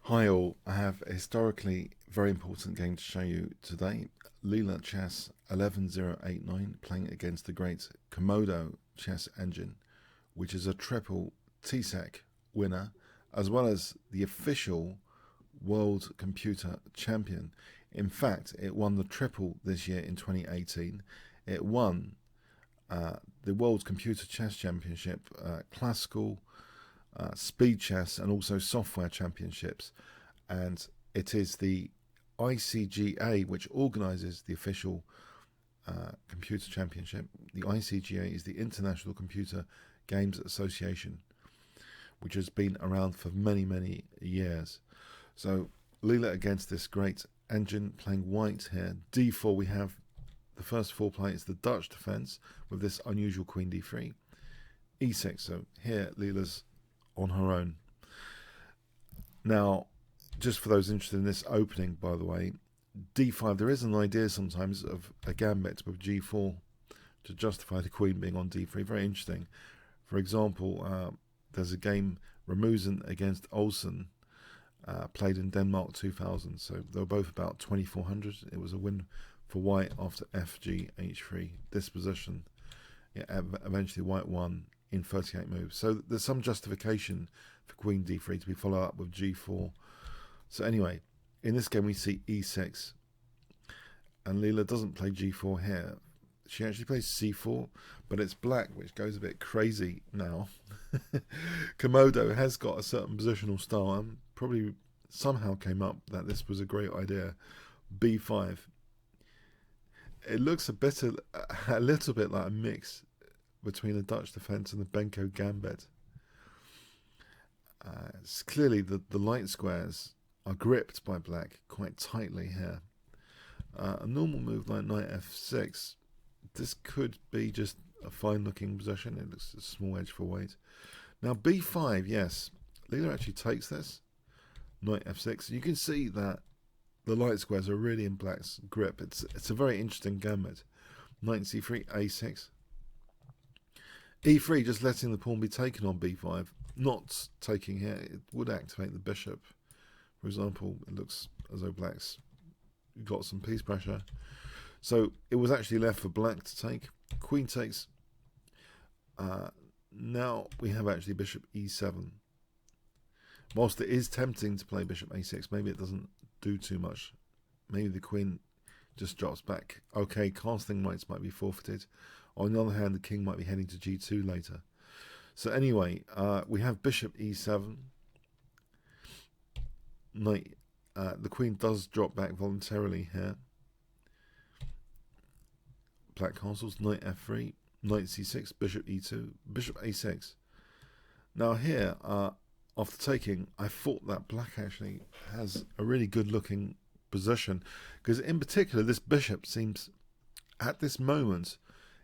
Hi all, I have a historically very important game to show you today. Leela Chess 11089 playing against the great Komodo chess engine, which is a triple TSEC winner, as well as the official World Computer Champion. In fact, it won the triple this year in 2018. It won the World Computer Chess Championship, classical, speed chess, and also software championships. And it is the ICGA which organizes the official computer championship. The ICGA is the International Computer Games Association, which has been around for many, many years. So Leela against this great engine, playing white here. D4, we have the first four play. It's the Dutch defense with this unusual queen d3. E6, so here Leela's on her own. Now, just for those interested in this opening, by the way, d5, there is an idea sometimes of a gambit with g4 to justify the queen being on d3. Very interesting. For example, there's a game Ramusen against Olsen, played in Denmark 2000. So they were both about 2400. It was a win for white after fg h3. This position, yeah, eventually white won in 38 moves. So there's some justification for queen d3 to be followed up with g4. So anyway, in this game we see e6, and Leela doesn't play g4 here. She actually plays c4, but it's black, which goes a bit crazy now. Komodo has got a certain positional style, and probably somehow came up that this was a great idea. b5. It looks a little bit like a mix between the Dutch defense and the Benko gambit. It's clearly the light squares are gripped by black quite tightly here. A normal move like knight f6, this could be just a fine looking position. It looks a small edge for white. Now b5, yes, Leela actually takes this. Knight f6. You can see that the light squares are really in black's grip. It's a very interesting gambit. Knight c3, a6. e3, just letting the pawn be taken on b5, not taking here. It would activate the bishop. For example, it looks as though black's got some piece pressure. So it was actually left for black to take. Queen takes. Now we have actually bishop e7. Whilst it is tempting to play bishop a6, maybe it doesn't do too much. Maybe the queen just drops back. Okay, casting rights might be forfeited. On the other hand, the king might be heading to g2 later. So anyway, we have bishop e7. Knight, the queen does drop back voluntarily here. Black castles, knight f3, knight c6, bishop e2, bishop a6. Now here, after taking, I thought that black actually has a really good looking position, because in particular this bishop seems, at this moment,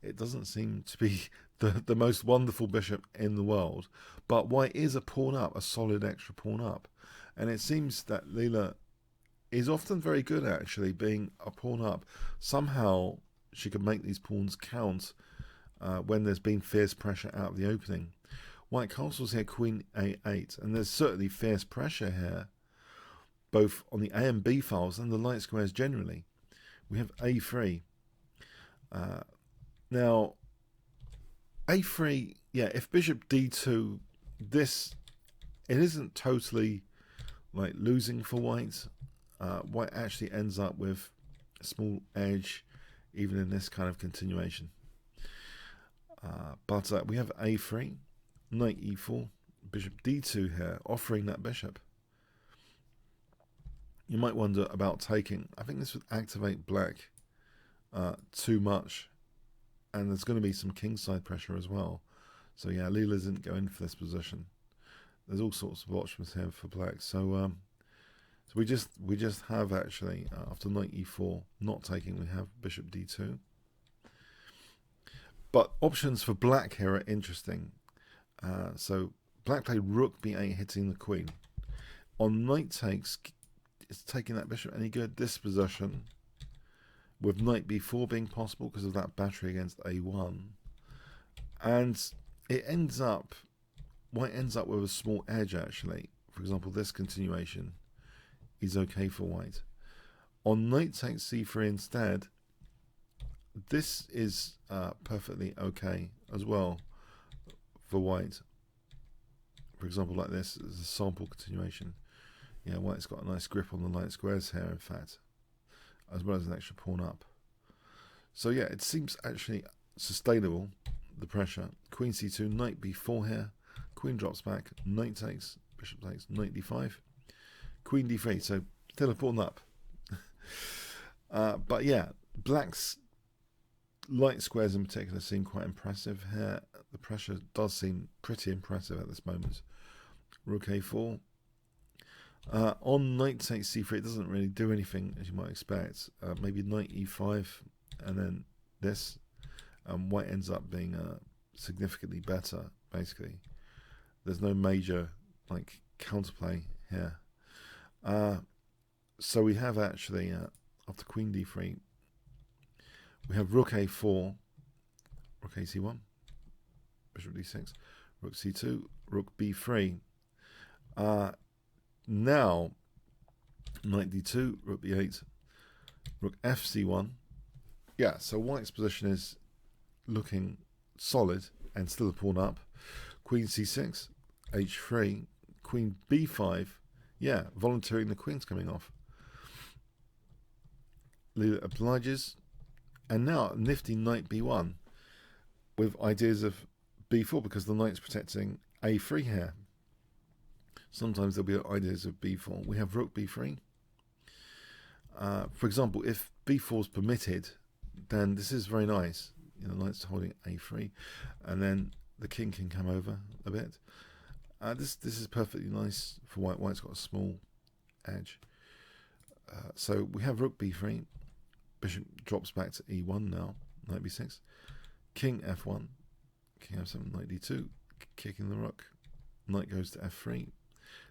it doesn't seem to be the most wonderful bishop in the world, but white is a pawn up, a solid extra pawn up, and it seems that Leela is often very good at actually being a pawn up. Somehow she can make these pawns count when there's been fierce pressure out of the opening. White castles here, queen a8, and there's certainly fierce pressure here, both on the A and B files and the light squares generally. We have a3. Now, a3, yeah, if bishop d2, it isn't totally like losing for white. White actually ends up with a small edge, even in this kind of continuation. But we have a3, knight e4, bishop d2 here, offering that bishop. You might wonder about taking. I think this would activate black too much, and there's going to be some kingside pressure as well. So yeah, Leela isn't going for this position. There's all sorts of options here for black. So we just have actually after knight e4 not taking, we have bishop d2. But options for black here are interesting. So black played rook b8, hitting the queen. On knight takes, is taking that bishop any good? This position, with knight b4 being possible because of that battery against a1, and it ends up, white ends up with a small edge actually. For example, this continuation, is okay for white. On knight takes c3 instead, this is perfectly okay as well for white. For example, like this is a sample continuation. Yeah, white's got a nice grip on the light squares here, in fact, as well as an extra pawn up. So yeah, it seems actually sustainable, the pressure. Queen c2, knight b4 here, queen drops back, knight takes, bishop takes, knight d5, queen d3, so still a pawn up. But yeah, black's light squares in particular seem quite impressive here. The pressure does seem pretty impressive at this moment. Rook a4. On knight takes c3, it doesn't really do anything as you might expect. Maybe knight e5 and then this. White ends up being significantly better, basically. There's no major like counterplay here. So we have actually, after queen d3, we have rook a4, rook ac1, bishop d6, rook c2, rook b3. Now, knight d2, rook b8, rook fc1. Yeah, so white's position is looking solid and still a pawn up. Queen c6, h3, queen b5. Yeah, volunteering the queen's coming off. Leela obliges. And now nifty knight b1 with ideas of b4 because the knight's protecting a3 here. Sometimes there'll be ideas of b4. We have rook b3. For example, if b4 is permitted, then this is very nice. You know, the knight's holding a3, and then the king can come over a bit. This is perfectly nice for white. White's got a small edge. So we have rook b3. Bishop drops back to e1 now. Knight b6. King f1. King f7. Knight d2. Kicking the rook. Knight goes to f3.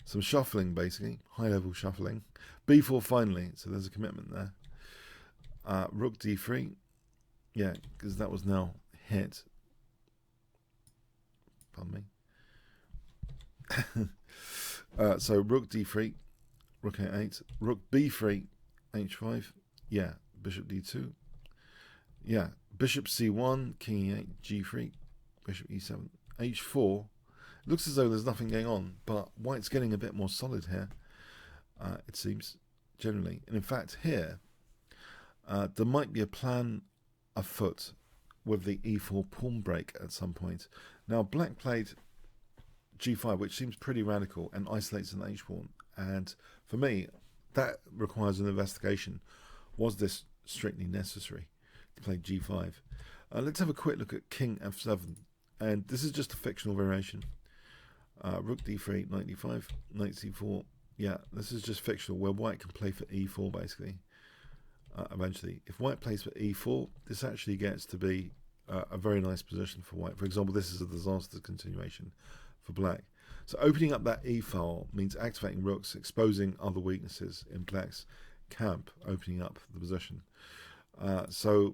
Some shuffling, basically. High-level shuffling. b4 finally. So there's a commitment there. Rook d3. Yeah, because that was now hit. Pardon me. So rook d3. Rook a8. Rook b3. h5. Yeah. Bishop d2. Yeah. Bishop c1. King e8. g3. Bishop e7. h4. It looks as though there's nothing going on, but white's getting a bit more solid here, it seems, generally. And in fact, here, there might be a plan afoot with the e4 pawn break at some point. Now, black played g5, which seems pretty radical, and isolates an h-pawn. And for me, that requires an investigation. Was this strictly necessary to play g5? Let's have a quick look at king f7. And this is just a fictional variation. Rook d3, knight d5, knight c4. Yeah, this is just fictional, where white can play for e4, basically, eventually. If white plays for e4, this actually gets to be a very nice position for white. For example, this is a disaster continuation for black. So opening up that e-file means activating rooks, exposing other weaknesses in black's camp, opening up the position. So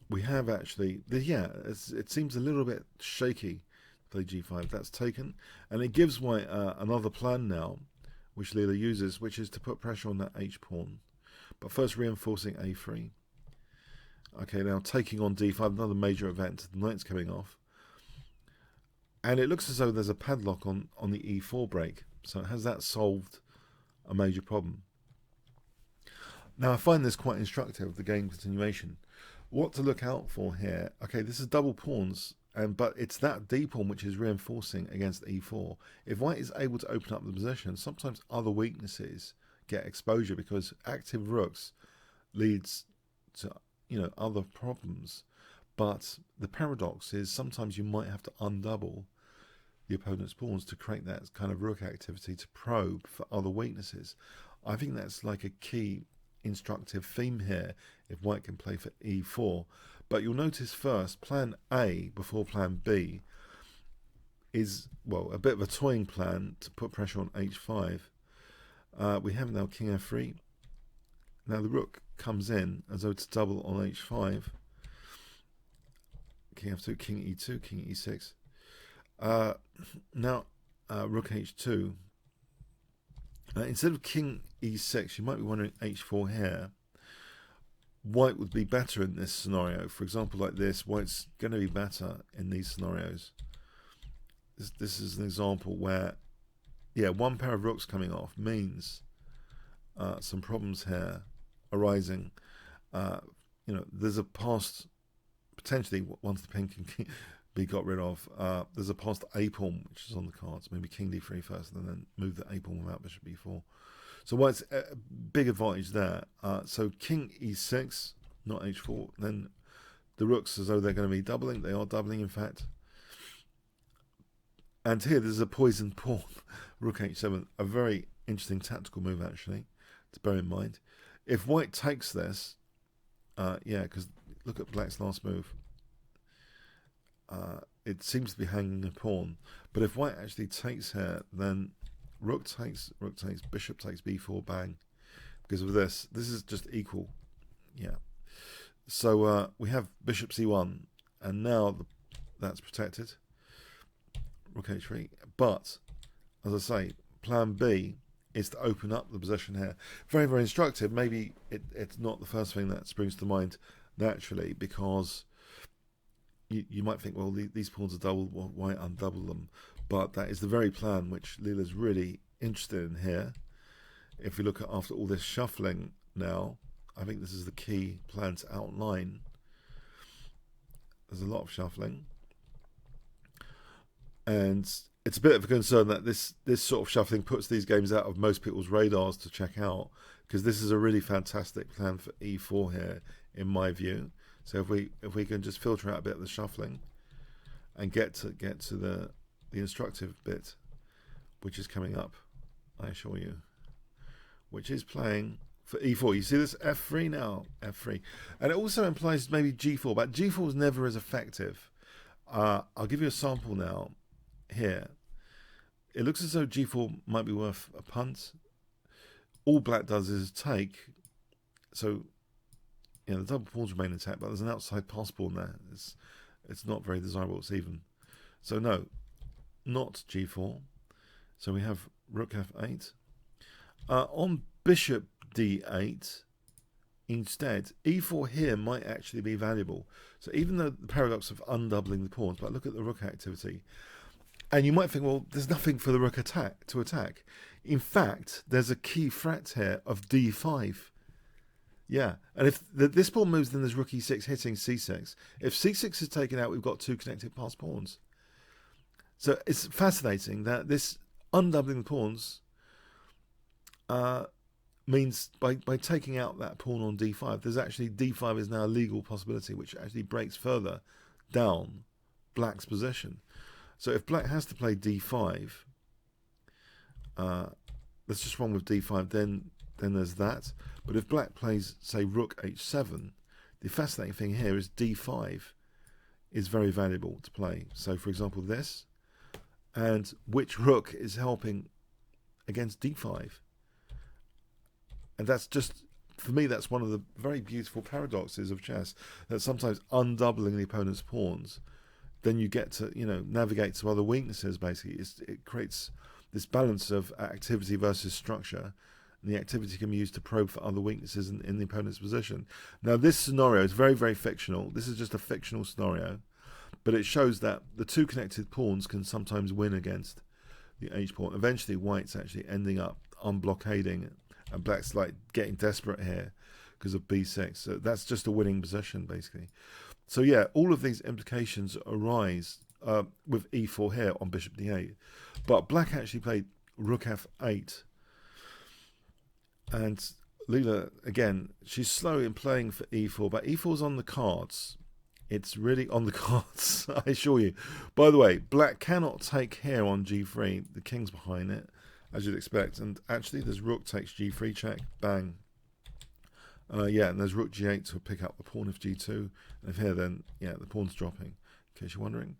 we have actually, yeah, it seems a little bit shaky. Play g5, that's taken, and it gives white another plan now, which Leela uses, which is to put pressure on that h-pawn, but first reinforcing a3. Okay, now taking on d5, another major event. The knight's coming off, and it looks as though there's a padlock on the e4 break, so has that solved a major problem? Now I find this quite instructive, the game continuation. What to look out for here? Okay, this is double pawns, but it's that d pawn which is reinforcing against e4. If white is able to open up the position, sometimes other weaknesses get exposure because active rooks leads to, you know, other problems. But the paradox is sometimes you might have to undouble the opponent's pawns to create that kind of rook activity to probe for other weaknesses. I think that's like a key instructive theme here if white can play for e4. But you'll notice first, plan A before plan B is, well, a bit of a toying plan to put pressure on h5. We have now king f3. Now the rook comes in as though to double on h5. King f2, king e2, king e6. Now rook h2. Instead of king e6, you might be wondering h4 here. White would be better in this scenario. For example, like this, white's going to be better in these scenarios. This is an example where, yeah, one pair of rooks coming off means some problems here arising. You know, there's a passed, potentially, once the pin can be got rid of, there's a passed a pawn which is on the cards. Maybe king d3 first, and then move the a pawn without bishop b4. So white's a big advantage there. So king e6, not h4. Then the rooks, as though they're going to be doubling. They are doubling, in fact. And here there's a poisoned pawn, rook h7. A very interesting tactical move, actually, to bear in mind. If white takes this, yeah, because look at black's last move. It seems to be hanging a pawn. But if white actually takes here, then rook takes, bishop takes b4, bang. Because of this is just equal. Yeah. So we have bishop c1, and now that's protected. Rook h3. But, as I say, plan B is to open up the position here. Very, very instructive. Maybe it's not the first thing that springs to mind naturally, because you might think, well, these pawns are doubled, why undouble them? But that is the very plan which Leela's really interested in here. If we look at after all this shuffling now, I think this is the key plan to outline. There's a lot of shuffling. And it's a bit of a concern that this sort of shuffling puts these games out of most people's radars to check out, because this is a really fantastic plan for e4 here, in my view. So if we can just filter out a bit of the shuffling and get to the instructive bit, which is coming up, I assure you, which is playing for e4. You see this f3 now, f3, and it also implies maybe g4, but g4 is never as effective. I'll give you a sample now. Here, it looks as though g4 might be worth a punt. All black does is take, so you know the double pawns remain intact, but there's an outside pass pawn there. It's not very desirable. It's even. So no, not g4. So we have rook f8. On bishop d8, instead, e4 here might actually be valuable. So even though the paradox of undoubling the pawns, but look at the rook activity. And you might think, well, there's nothing for the rook to attack. In fact, there's a key threat here of d5. Yeah, and if this pawn moves, then there's rook e6 hitting c6. If c6 is taken out, we've got two connected passed pawns. So it's fascinating that this undoubling the pawns means by taking out that pawn on d5, there's actually d5 is now a legal possibility, which actually breaks further down black's position. So if black has to play d5, that's just one with d5, then there's that. But if black plays, say, rook h7, the fascinating thing here is d5 is very valuable to play. So, for example, this, and which rook is helping against d5. And that's just, for me, that's one of the very beautiful paradoxes of chess, that sometimes undoubling the opponent's pawns, then you get to, you know, navigate to other weaknesses, basically. It creates this balance of activity versus structure, and the activity can be used to probe for other weaknesses in the opponent's position. Now, this scenario is very, very fictional. This is just a fictional scenario, but it shows that the two connected pawns can sometimes win against the h-pawn. Eventually, white's actually ending up unblockading, and black's like getting desperate here because of b6. So that's just a winning position, basically. So yeah, all of these implications arise with e4 here on bishop d8. But black actually played rook f8. And Leela, again, she's slow in playing for e4, but e4's on the cards. It's really on the cards, I assure you. By the way, black cannot take here on g3. The king's behind it, as you'd expect. And actually, there's rook takes g3 check, bang. Yeah, and there's rook g8 to pick up the pawn of g2. And if here, then, yeah, the pawn's dropping, in case you're wondering.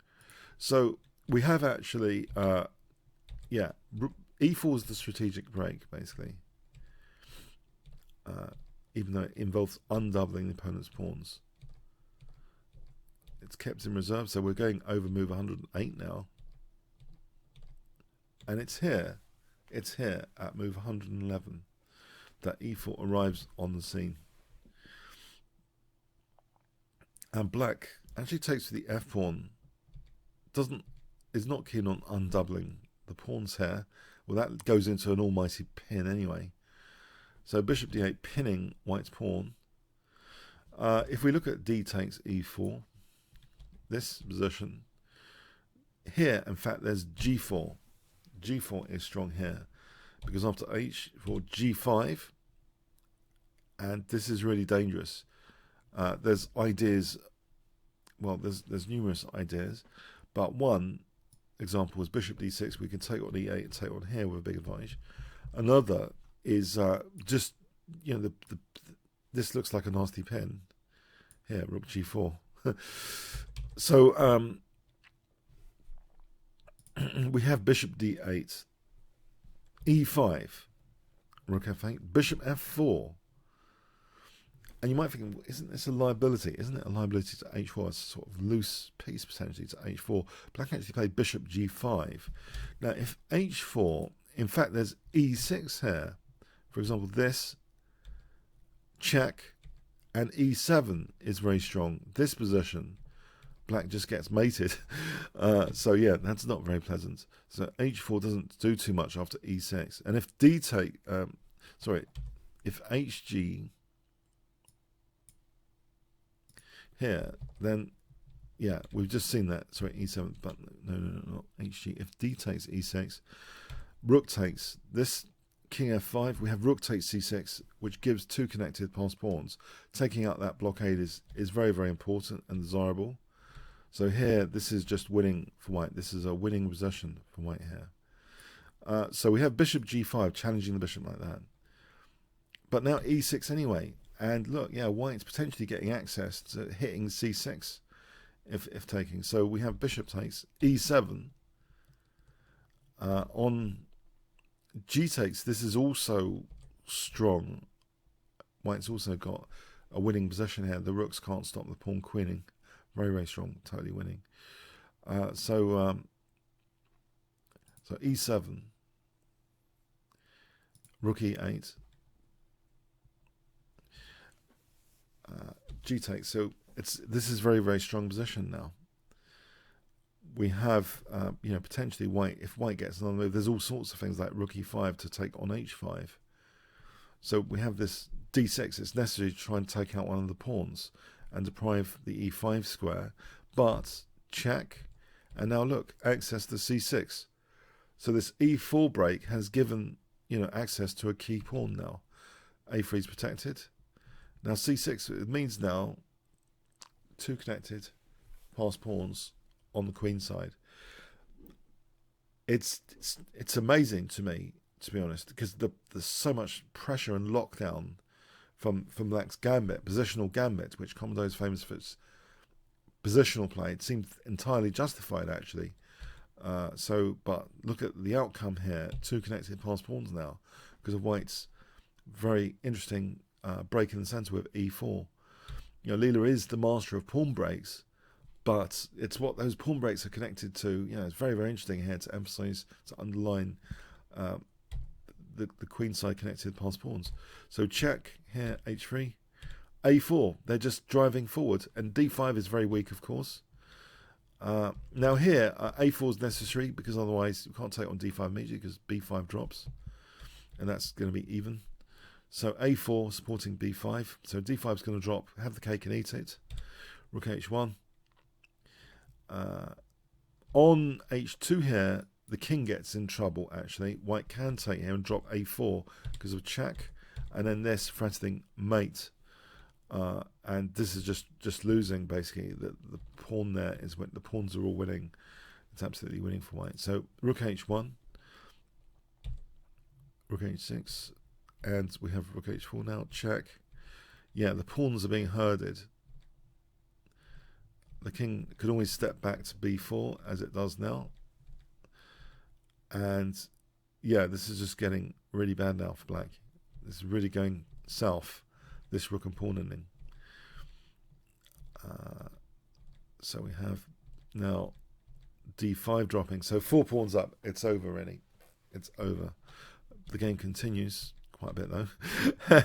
So we have actually, yeah, e4 is the strategic break, basically. Even though it involves undoubling the opponent's pawns. It's kept in reserve, so we're going over move 108 now. And it's here. it's here at move 111 that e4 arrives on the scene. And black actually takes the f pawn, is not keen on undoubling the pawns here. Well, that goes into an almighty pin anyway. So bishop d8 pinning white's pawn. If we look at d takes e4, this position here, in fact, there's g4. G4 is strong here because after h4, g5, and this is really dangerous. There's ideas, well, there's numerous ideas, but one example is bishop d6. We can take on e8 and take on here with a big advantage. Another is just, you know, this looks like a nasty pin here, rook g4. So we have bishop d8, e5, rook f8, bishop f4. And you might think, isn't this a liability? Isn't it a liability to h4? It's a sort of loose piece potentially to h4. Black actually played bishop g5. Now, if h4, in fact, there's e6 here. For example, this, check, and e7 is very strong. This position, black just gets mated. So, yeah, that's not very pleasant. So h4 doesn't do too much after e6. And if d take, if hg here, then yeah, we've just seen that. Sorry, e7, but no, not hg. If d takes e6, rook takes this, king f5. We have rook takes c6, which gives two connected passed pawns. Taking out that blockade is very, very important and desirable. So here, this is just winning for white. This is a winning position for white here. So we have bishop g5 challenging the bishop like that. But now e6 anyway. And look, yeah, white's potentially getting access to hitting c6 if taking. So we have bishop takes, e7. On g takes, this is also strong. White's also got a winning position here. The rooks can't stop the pawn queening. Very, very strong, totally winning. So e7, rook e8. G takes. So this is very, very strong position now. We have potentially white, if white gets another move, there's all sorts of things like rook e5 to take on h5. So we have this d6. It's necessary to try and take out one of the pawns and deprive the e5 square, but check, and now look, access to c6. So this e4 break has given access to a key pawn now. a3 is protected. Now c6, it means now two connected passed pawns on the queen side. It's amazing to me, to be honest, because there's so much pressure and lockdown from black's gambit, positional gambit, which Komodo is famous for its positional play. It seemed entirely justified, actually. But look at the outcome here: two connected passed pawns now, because of white's very interesting break in the center with e4. Leela is the master of pawn breaks, but it's what those pawn breaks are connected to. It's very, very interesting here to emphasize, to underline the queen side connected passed pawns. So check here, h3, a4. They're just driving forward, and d5 is very weak, of course. Now here, a4 is necessary because otherwise you can't take on d5 immediately because b5 drops, and that's going to be even. So a4 supporting b5. So d5 is going to drop, have the cake and eat it. Rook h1. On h2 here, the king gets in trouble, actually. White can take here and drop a4 because of check. And then this threatening mate. And this is just losing, basically. The pawn there is when the pawns are all winning. It's absolutely winning for white. So rook h1. Rook h6. And we have rook h4 now, check. Yeah, the pawns are being herded. The king could always step back to b4, as it does now. And yeah, this is just getting really bad now for black. This is really going south, this rook and pawn ending. So we have now d5 dropping. So 4 pawns up, it's over really. it's over. The game continues quite a bit though,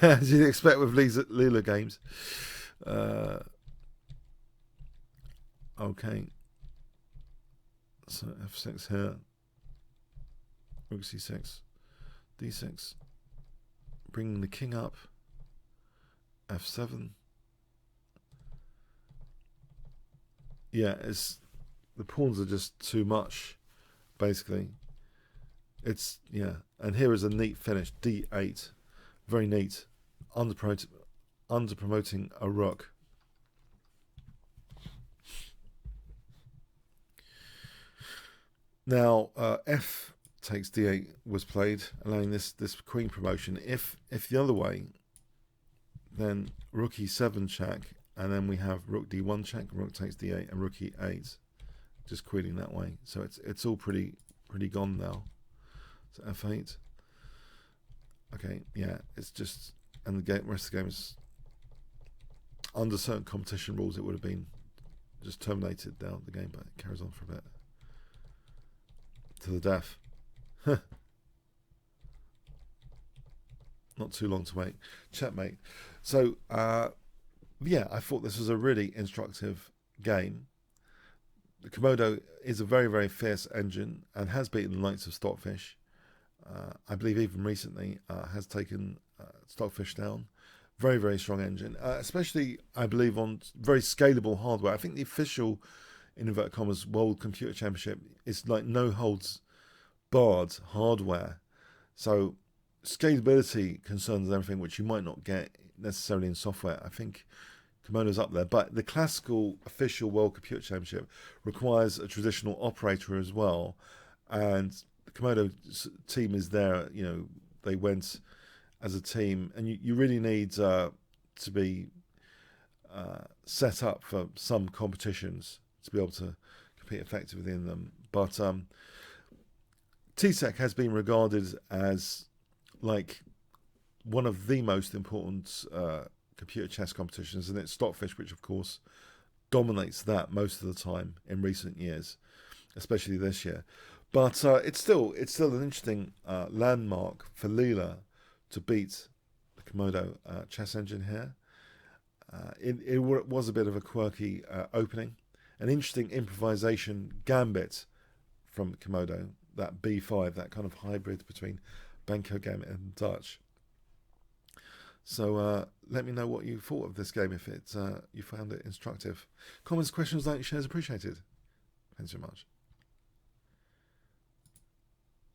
as you'd expect with Leela games. Okay, so f6 here, rook c6, d6, bringing the king up, f7. Yeah, it's the pawns are just too much, basically. It's, yeah, and here is a neat finish, d8, very neat, under promoting a rook. Now f takes d8 was played, allowing this queen promotion. If the other way, then rook e7 check, and then we have rook d1 check, rook takes d8, and rook e8, just queening that way. So it's all pretty gone now. So f8. Okay, yeah, it's just, and the rest of the game is under certain competition rules. It would have been just terminated down the game, but it carries on for a bit to the death. Not too long to wait. Checkmate. So yeah, I thought this was a really instructive game. The Komodo is a very fierce engine and has beaten the likes of Stockfish. I believe even recently has taken Stockfish down. Very strong engine, especially I believe on very scalable hardware. I think the official, in inverted commas, World Computer Championship is like no holds barred hardware. So scalability concerns everything which you might not get necessarily in software. I think Komodo's up there, but the classical official World Computer Championship requires a traditional operator as well, and the Komodo team is there. You know, they went as a team, and you really need to be set up for some competitions to be able to compete effectively in them. But TSEC has been regarded as like one of the most important computer chess competitions, and it's Stockfish which of course dominates that most of the time in recent years, especially this year. But it's still an interesting landmark for Leela to beat the Komodo chess engine here. It was a bit of a quirky opening, an interesting improvisation gambit from Komodo, that b5, that kind of hybrid between Banco Gambit and Dutch. So let me know what you thought of this game, if you found it instructive. Comments, questions, likes, shares appreciated. Thanks so much.